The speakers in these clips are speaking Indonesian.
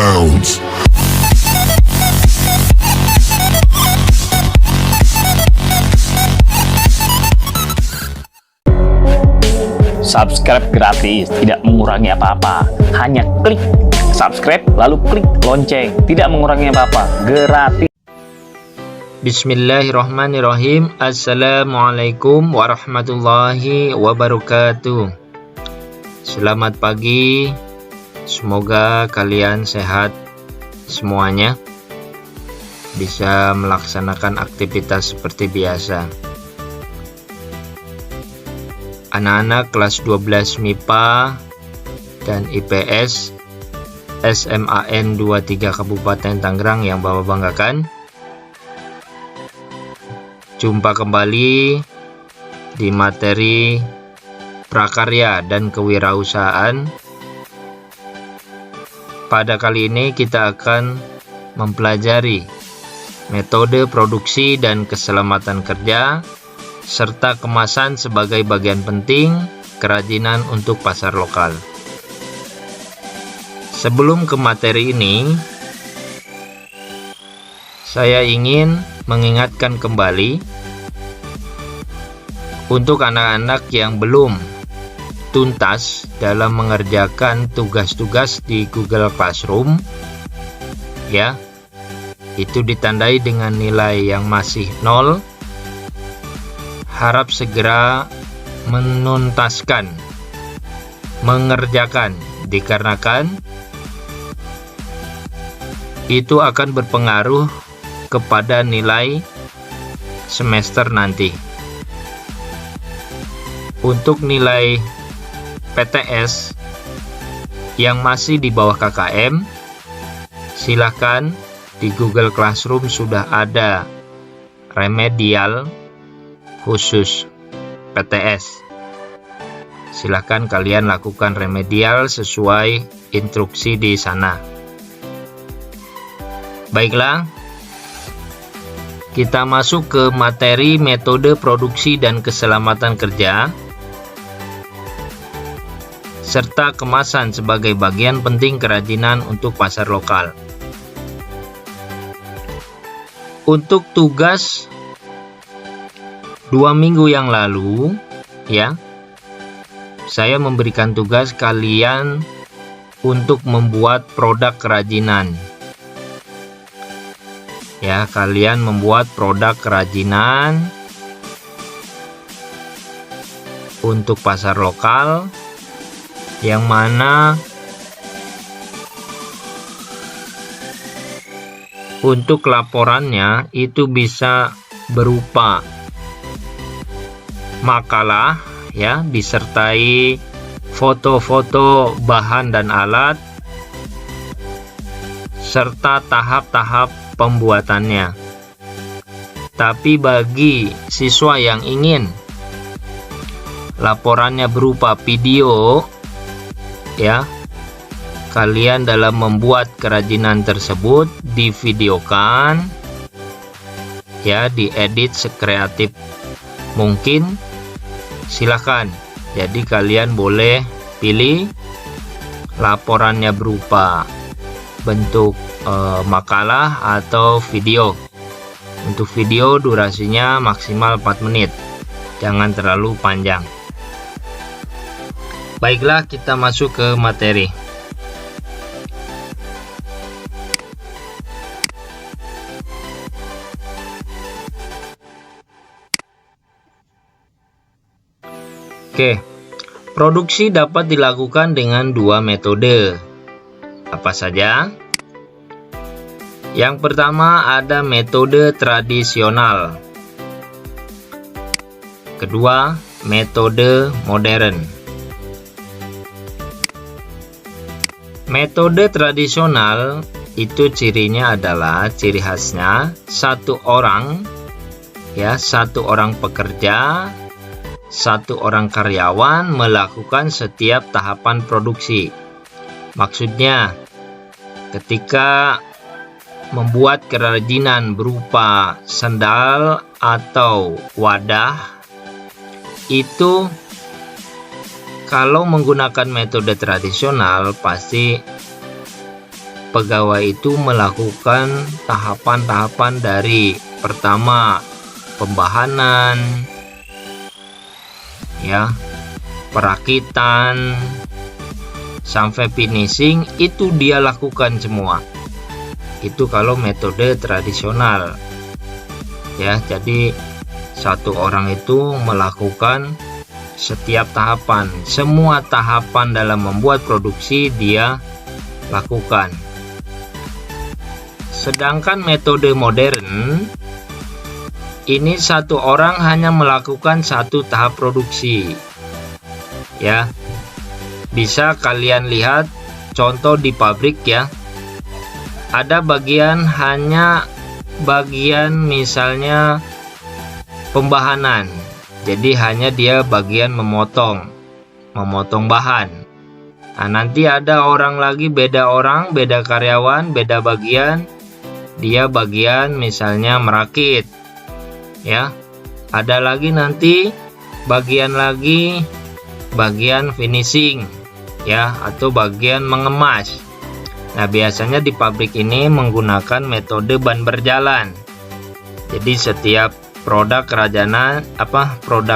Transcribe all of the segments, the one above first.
sounds. Subscribe gratis, tidak mengurangi apa-apa. Hanya klik subscribe, lalu klik lonceng. Tidak mengurangi apa-apa, gratis. Bismillahirrahmanirrahim. Assalamualaikum warahmatullahi wabarakatuh. Selamat pagi. Semoga kalian sehat semuanya, bisa melaksanakan aktivitas seperti biasa. Anak-anak kelas 12 MIPA dan IPS SMAN 23 Kabupaten Tangerang yang Bapak banggakan, jumpa kembali di materi prakarya dan kewirausahaan. Pada kali ini kita akan mempelajari metode produksi dan keselamatan kerja serta kemasan sebagai bagian penting kerajinan untuk pasar lokal. Sebelum ke materi ini, saya ingin mengingatkan kembali untuk anak-anak yang belum tuntas dalam mengerjakan tugas-tugas di Google Classroom, ya, itu ditandai dengan nilai yang masih 0. Harap segera menuntaskan, mengerjakan, dikarenakan itu akan berpengaruh kepada nilai semester nanti. Untuk nilai PTS yang masih di bawah KKM, silakan di Google Classroom sudah ada remedial khusus PTS. Silakan kalian lakukan remedial sesuai instruksi di sana. Baiklah, kita masuk ke materi metode produksi dan keselamatan kerja serta kemasan sebagai bagian penting kerajinan untuk pasar lokal. Untuk tugas 2 minggu yang lalu, ya, saya memberikan tugas kalian untuk membuat produk kerajinan. Ya, kalian membuat produk kerajinan untuk pasar lokal, yang mana untuk laporannya itu bisa berupa makalah, ya, disertai foto-foto bahan dan alat serta tahap-tahap pembuatannya. Tapi bagi siswa yang ingin laporannya berupa video, ya, kalian dalam membuat kerajinan tersebut divideokan, ya, diedit sekreatif mungkin. Silahkan. Jadi kalian boleh pilih laporannya berupa bentuk makalah atau video. Untuk video durasinya maksimal 4 menit, jangan terlalu panjang. Baiklah, kita masuk ke materi. Oke, produksi dapat dilakukan dengan 2 metode. Apa saja? Yang pertama ada metode tradisional. Kedua, metode modern. Metode tradisional itu cirinya adalah, ciri khasnya satu orang pekerja, 1 orang karyawan melakukan setiap tahapan produksi. Maksudnya, ketika membuat kerajinan berupa sandal atau wadah, itu kalau menggunakan metode tradisional pasti pegawai itu melakukan tahapan-tahapan dari pertama pembahanan, ya, perakitan, sampai finishing, itu dia lakukan semua. Itu kalau metode tradisional, ya. Jadi satu orang itu melakukan setiap tahapan, semua tahapan dalam membuat produksi dia lakukan. Sedangkan metode modern ini satu orang hanya melakukan satu tahap produksi, ya. Bisa kalian lihat contoh di pabrik, ya. Ada hanya bagian misalnya pembahanan. Jadi hanya dia bagian memotong bahan. Nah, nanti ada orang lagi, beda karyawan, beda bagian. Dia bagian misalnya merakit, ya. Ada lagi nanti bagian finishing, ya, atau bagian mengemas. Nah, biasanya di pabrik ini menggunakan metode ban berjalan. Jadi setiap produk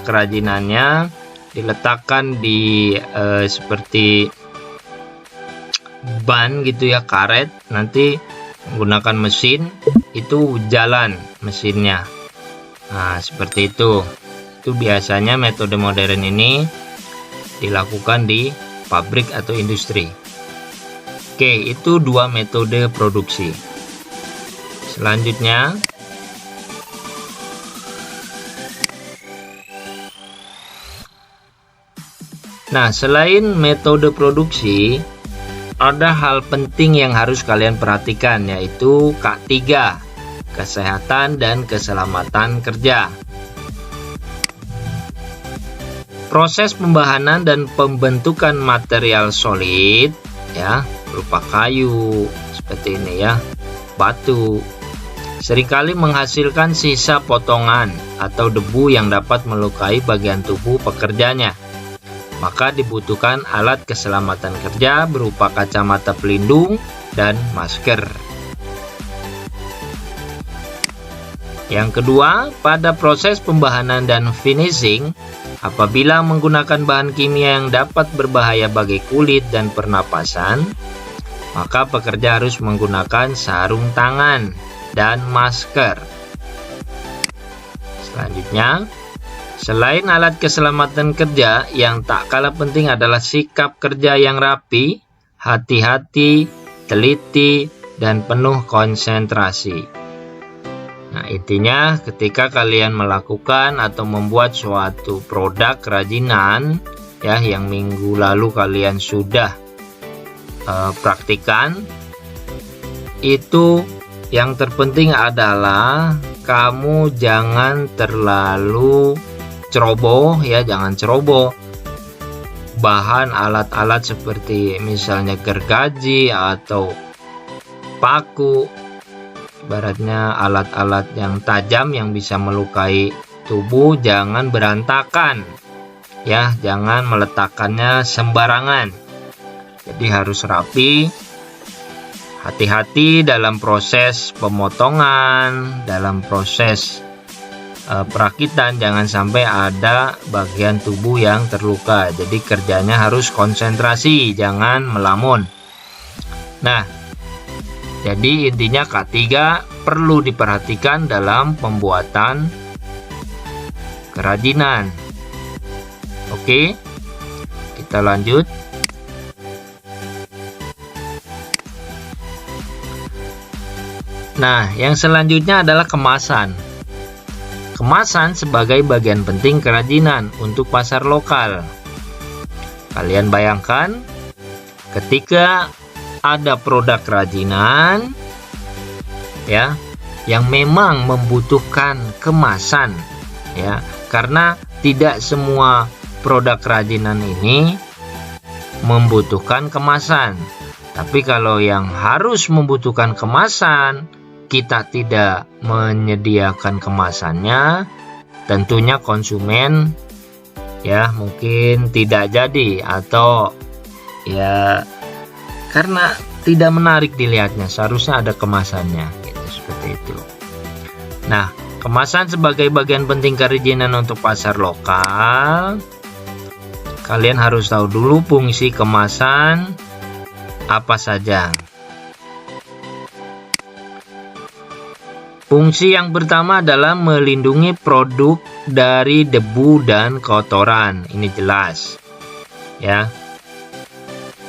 kerajinannya diletakkan di seperti ban gitu, ya, karet. Nanti menggunakan mesin itu jalan mesinnya. Nah, seperti itu. Itu biasanya metode modern ini dilakukan di pabrik atau industri. Oke, itu dua metode produksi. Selanjutnya, nah, selain metode produksi, ada hal penting yang harus kalian perhatikan, yaitu K3, kesehatan dan keselamatan kerja. Proses pembahanan dan pembentukan material solid, ya, berupa kayu seperti ini, ya, batu, seringkali menghasilkan sisa potongan atau debu yang dapat melukai bagian tubuh pekerjanya. Maka dibutuhkan alat keselamatan kerja berupa kacamata pelindung dan masker. Yang kedua, pada proses pembahanan dan finishing, apabila menggunakan bahan kimia yang dapat berbahaya bagi kulit dan pernapasan, maka pekerja harus menggunakan sarung tangan dan masker. Selanjutnya, selain alat keselamatan kerja, yang tak kalah penting adalah sikap kerja yang rapi, hati-hati, teliti, dan penuh konsentrasi. Nah, intinya ketika kalian melakukan atau membuat suatu produk kerajinan, ya, yang minggu lalu kalian sudah praktikan, itu yang terpenting adalah kamu jangan terlalu ceroboh, ya, jangan ceroboh. Bahan alat-alat seperti misalnya gergaji atau paku, ibaratnya alat-alat yang tajam yang bisa melukai tubuh, jangan berantakan, ya, jangan meletakkannya sembarangan. Jadi harus rapi. Hati-hati dalam proses pemotongan, dalam proses perakitan, jangan sampai ada bagian tubuh yang terluka. Jadi kerjanya harus konsentrasi, jangan melamun. Nah, jadi intinya K3 perlu diperhatikan dalam pembuatan kerajinan. Oke, kita lanjut. Nah, yang selanjutnya adalah kemasan. Kemasan sebagai bagian penting kerajinan untuk pasar lokal. Kalian bayangkan ketika ada produk kerajinan, ya, yang memang membutuhkan kemasan, ya, karena tidak semua produk kerajinan ini membutuhkan kemasan. Tapi kalau yang harus membutuhkan kemasan, kita tidak menyediakan kemasannya, tentunya konsumen, ya, mungkin tidak jadi, atau, ya, karena tidak menarik dilihatnya, seharusnya ada kemasannya gitu, seperti itu. Nah, kemasan sebagai bagian penting kerajinan untuk pasar lokal. Kalian harus tahu dulu fungsi kemasan apa saja. Fungsi yang pertama adalah melindungi produk dari debu dan kotoran. Ini jelas ya,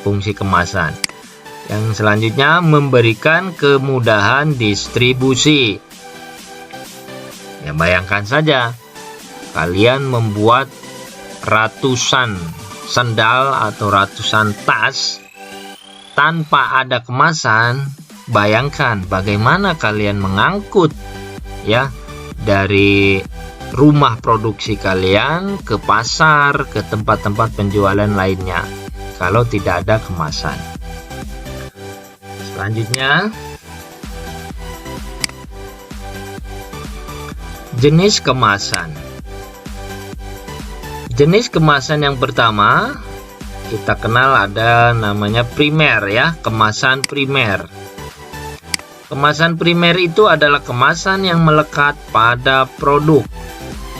fungsi kemasan. Yang selanjutnya memberikan kemudahan distribusi. Ya, bayangkan saja kalian membuat ratusan sandal atau ratusan tas tanpa ada kemasan. Bayangkan bagaimana kalian mengangkut ya dari rumah produksi kalian ke pasar, ke tempat-tempat penjualan lainnya kalau tidak ada kemasan. Selanjutnya, jenis kemasan. Jenis kemasan yang pertama kita kenal ada namanya primer ya, kemasan primer. Kemasan primer itu adalah kemasan yang melekat pada produk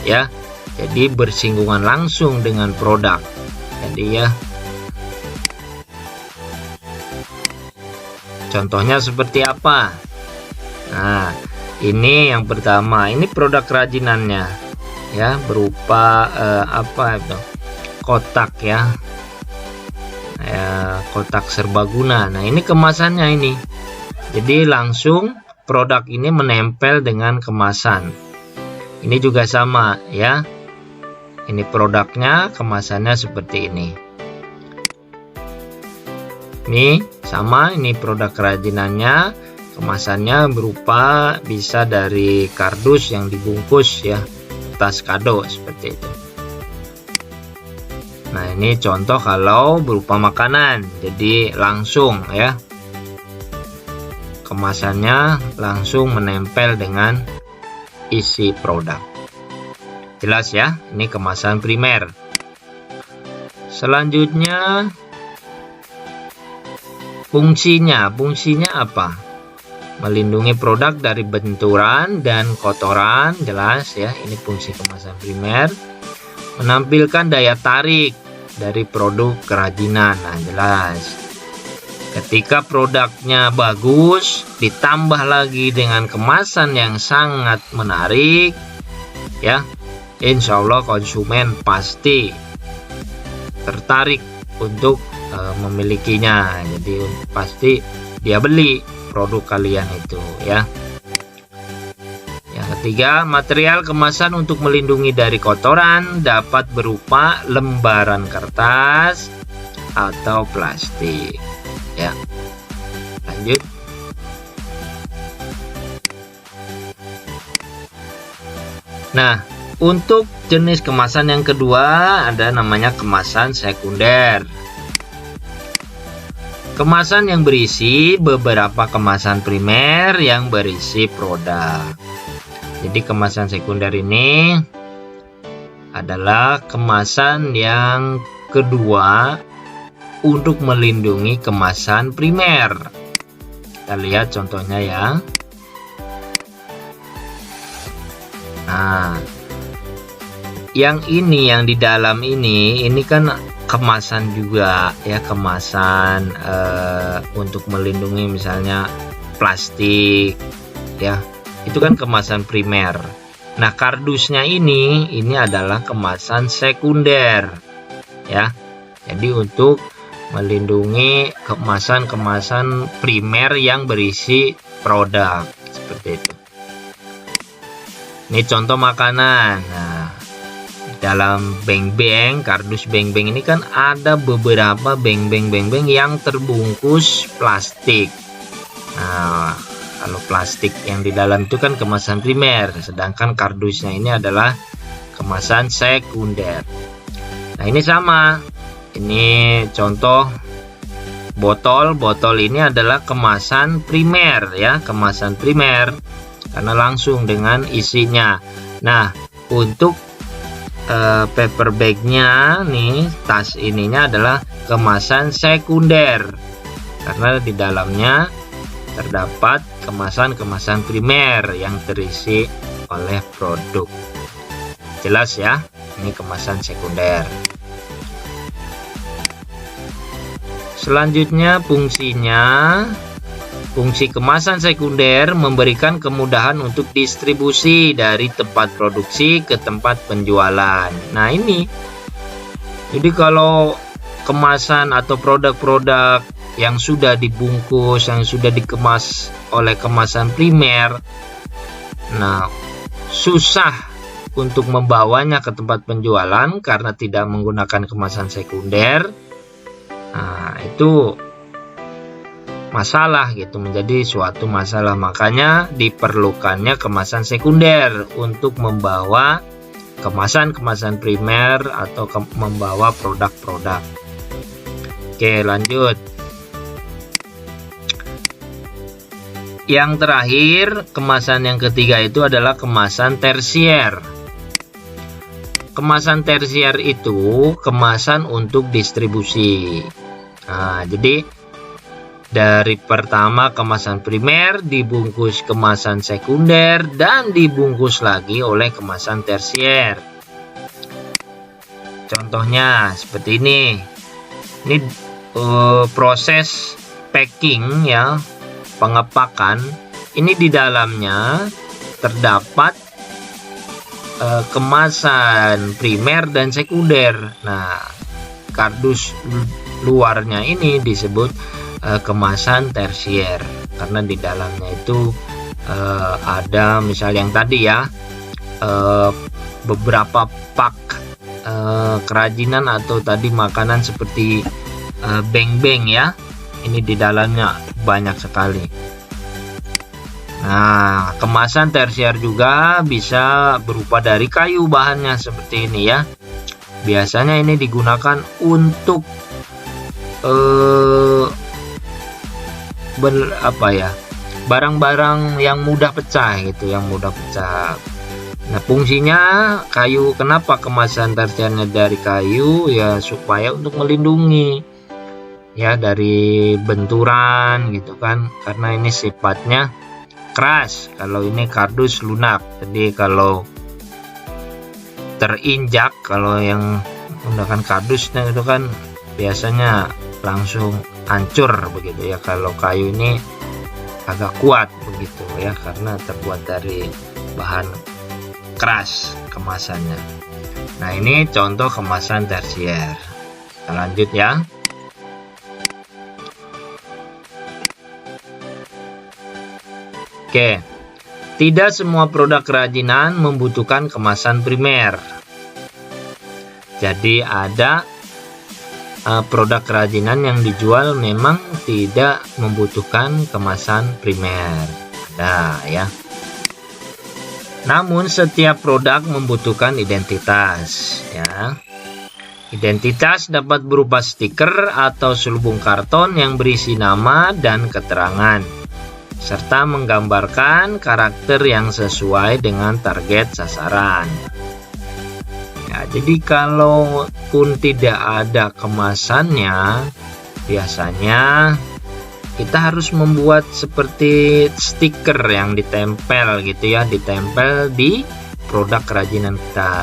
ya. Jadi bersinggungan langsung dengan produk. Jadi ya, contohnya seperti apa? Nah, ini yang pertama, ini produk kerajinannya ya, berupa apa itu? Kotak ya. Kotak serbaguna. Nah, ini kemasannya ini. Jadi langsung produk ini menempel dengan kemasan. Ini juga sama ya. Ini produknya, kemasannya seperti ini. Ini sama, ini produk kerajinannya. Kemasannya berupa bisa dari kardus yang dibungkus ya, tas kado seperti itu. Nah, ini contoh kalau berupa makanan. Jadi langsung ya, kemasannya langsung menempel dengan isi produk. Jelas ya, ini kemasan primer. Selanjutnya, fungsinya apa? Melindungi produk dari benturan dan kotoran, jelas ya, ini fungsi kemasan primer. Menampilkan daya tarik dari produk kerajinan, nah jelas. Ketika produknya bagus, ditambah lagi dengan kemasan yang sangat menarik, ya, insya Allah konsumen pasti tertarik untuk memilikinya. Jadi pasti dia beli produk kalian itu, ya. Yang ketiga, material kemasan untuk melindungi dari kotoran dapat berupa lembaran kertas atau plastik. Ya, lanjut. Nah, untuk jenis kemasan yang kedua ada namanya kemasan sekunder. Kemasan yang berisi beberapa kemasan primer yang berisi produk. Jadi kemasan sekunder ini adalah kemasan yang kedua untuk melindungi kemasan primer. Kita lihat contohnya ya. Nah, yang ini, yang di dalam ini kan kemasan juga ya, kemasan untuk melindungi misalnya plastik ya. Itu kan kemasan primer. Nah, kardusnya ini adalah kemasan sekunder ya. Jadi untuk melindungi kemasan-kemasan primer yang berisi produk seperti itu. Ini contoh makanan. Nah, dalam beng-beng, kardus beng-beng ini kan ada beberapa beng-beng yang terbungkus plastik. Nah, kalau plastik yang di dalam itu kan kemasan primer, sedangkan kardusnya ini adalah kemasan sekunder. Nah, ini sama. Ini contoh botol ini adalah kemasan primer ya, kemasan primer karena langsung dengan isinya. Nah, untuk paper bagnya nih, tas ininya adalah kemasan sekunder karena di dalamnya terdapat kemasan-kemasan primer yang terisi oleh produk. Jelas ya, ini kemasan sekunder. Selanjutnya fungsi kemasan sekunder memberikan kemudahan untuk distribusi dari tempat produksi ke tempat penjualan. Nah ini, jadi kalau kemasan atau produk-produk yang sudah dibungkus, yang sudah dikemas oleh kemasan primer, nah susah untuk membawanya ke tempat penjualan karena tidak menggunakan kemasan sekunder. Nah itu masalah gitu, menjadi suatu masalah. Makanya diperlukannya kemasan sekunder untuk membawa kemasan-kemasan primer atau membawa produk-produk. Oke, lanjut. Yang terakhir, kemasan yang ketiga itu adalah kemasan tersier. Kemasan tersier itu kemasan untuk distribusi. Nah, jadi dari pertama kemasan primer dibungkus kemasan sekunder dan dibungkus lagi oleh kemasan tersier. Contohnya seperti ini. Ini proses packing ya, pengepakan. Ini di dalamnya terdapat kemasan primer dan sekunder. Nah, kardus luarnya ini disebut kemasan tersier karena di dalamnya itu ada misalnya yang tadi ya, beberapa pak kerajinan atau tadi makanan seperti beng-beng ya, ini di dalamnya banyak sekali. Nah, kemasan tersier juga bisa berupa dari kayu bahannya seperti ini ya. Biasanya ini digunakan untuk barang-barang yang mudah pecah gitu, yang mudah pecah. Nah, fungsinya kayu, kenapa kemasan tersiernya dari kayu ya, supaya untuk melindungi ya dari benturan gitu kan, karena ini sifatnya keras. Kalau ini kardus lunak, jadi kalau terinjak, kalau yang menggunakan kardusnya itu kan biasanya langsung hancur begitu ya. Kalau kayu ini agak kuat begitu ya, karena terbuat dari bahan keras kemasannya. Nah, ini contoh kemasan tersier. Kita lanjut ya. Oke, tidak semua produk kerajinan membutuhkan kemasan primer. Jadi ada produk kerajinan yang dijual memang tidak membutuhkan kemasan primer. Ada ya. Namun setiap produk membutuhkan identitas ya. Identitas dapat berupa stiker atau selubung karton yang berisi nama dan keterangan, serta menggambarkan karakter yang sesuai dengan target sasaran. Ya, jadi kalaupun tidak ada kemasannya, biasanya kita harus membuat seperti stiker yang ditempel gitu ya, ditempel di produk kerajinan kita.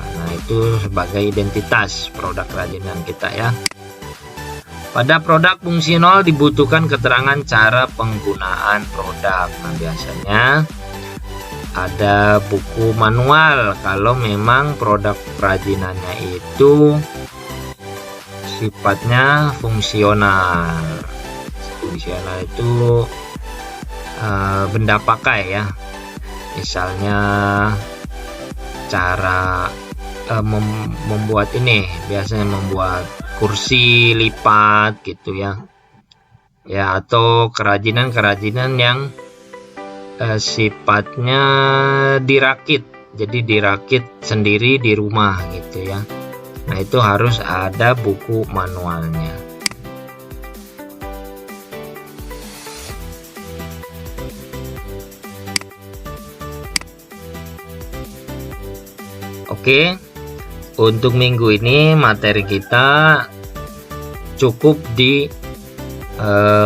Nah, itu sebagai identitas produk kerajinan kita ya. Pada produk fungsional dibutuhkan keterangan cara penggunaan produk. Nah, biasanya ada buku manual kalau memang produk kerajinannya itu sifatnya fungsional. Fungsional itu benda pakai ya. Misalnya cara membuat ini, biasanya membuat kursi lipat gitu ya. Ya, atau kerajinan-kerajinan yang sifatnya dirakit, jadi dirakit sendiri di rumah gitu ya. Nah, itu harus ada buku manualnya. Oke, untuk minggu ini materi kita cukup di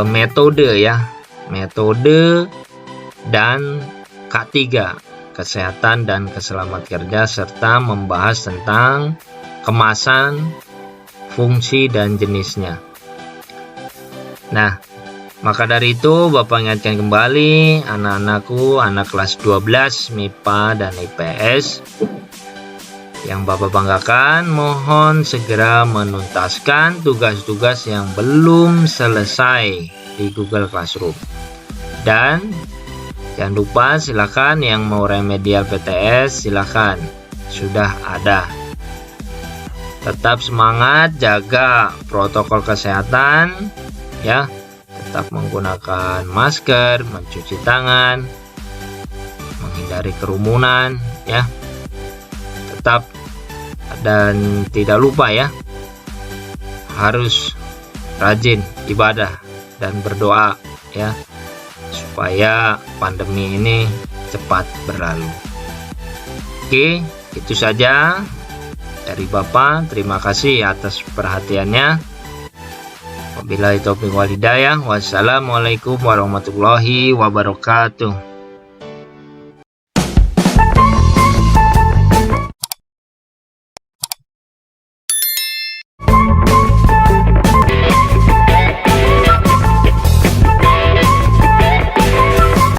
metode ya, metode dan K3, kesehatan dan keselamatan kerja, serta membahas tentang kemasan, fungsi dan jenisnya. Nah, maka dari itu Bapak ingatkan kembali anak-anakku, anak kelas 12 MIPA dan IPS yang Bapak banggakan, mohon segera menuntaskan tugas-tugas yang belum selesai di Google Classroom. Dan jangan lupa silakan yang mau remedial PTS silakan, sudah ada. Tetap semangat, jaga protokol kesehatan ya. Tetap menggunakan masker, mencuci tangan, menghindari kerumunan ya. Tetap dan tidak lupa ya, harus rajin ibadah dan berdoa ya, supaya pandemi ini cepat berlalu. Oke, itu saja dari Bapak. Terima kasih atas perhatiannya. Wabillahi taufiq wal hidayah. Wassalamualaikum warahmatullahi wabarakatuh.